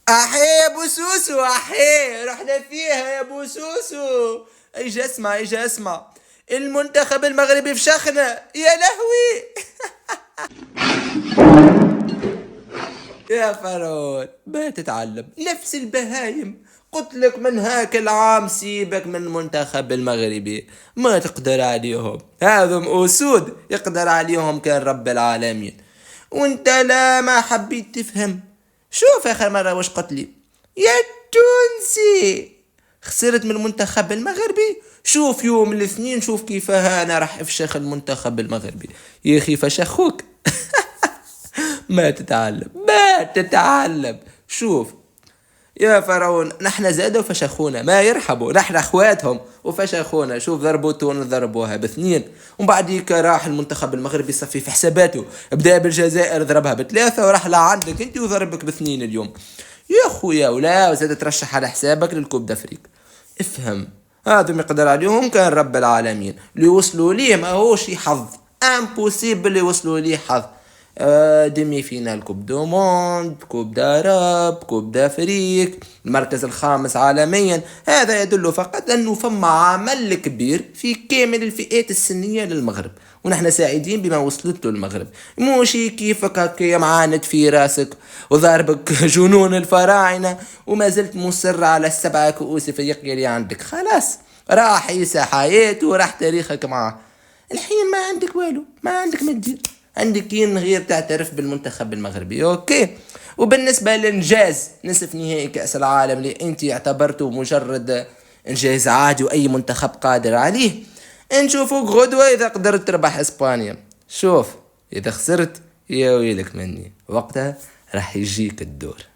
احي يا ابو سوسو، احي رحنا فيها يا ابو سوسو. اجي اسمع، اجي اسمع. المنتخب المغربي فشخنا يا لهوي. يا فرعون ما تتعلم نفس البهايم. قلت لك من هاك العام سيبك من المنتخب المغربي، ما تقدر عليهم، هذم أسود يقدر عليهم كان رب العالمين. وانت لا ما حبيت تفهم. شوف آخر مرة وش قلت لي يا تونسي، خسرت من المنتخب المغربي. شوف يوم الاثنين شوف كيف انا راح افشخ المنتخب المغربي. يا اخي فشخوك. ما تتعلم، ما تتعلم. شوف يا فرعون، نحن زادوا فشخونا ما يرحبوا، نحن اخواتهم وفشخونا. شوف ضربوا تونس ضربوها باثنين، ومن بعديك راح المنتخب المغربي صفي في حساباته، بدا بالجزائر ضربها بثلاثة وراح لعندك انت وضربك باثنين اليوم. يا خويا ولا وزاد ترشح على حسابك للكوب دافريك. افهم، هذا يقدر عليهم كان رب العالمين. اللي وصلوا ليه ما هوش حظ، امبوسيبل اللي وصلوا ليه حظ. ديمي فينال كوب دو موند، كوب داراب، كوب دافريك، المركز الخامس عالميا. هذا يدل فقط انه فما عمل كبير في كامل الفئات السنية للمغرب، ونحن سعيدين بما وصلت له المغرب. موشي كيفك هكا معاند في راسك وضاربك جنون الفراعنة وما زلت مصر على السبعة كؤوس افريقيا اللي عندك. خلاص راح عيسى حياته وراح تاريخك معه. الحين ما عندك والو، ما عندك مدير، عندك كين غير تعترف بالمنتخب المغربي. اوكي. وبالنسبة للإنجاز نصف نهائي كأس العالم اللي انت اعتبرته مجرد إنجاز عادي وأي منتخب قادر عليه، نشوفوك غدوة إذا قدرت تربح إسبانيا. شوف إذا خسرت يا ويلك مني، وقتها راح يجيك الدور.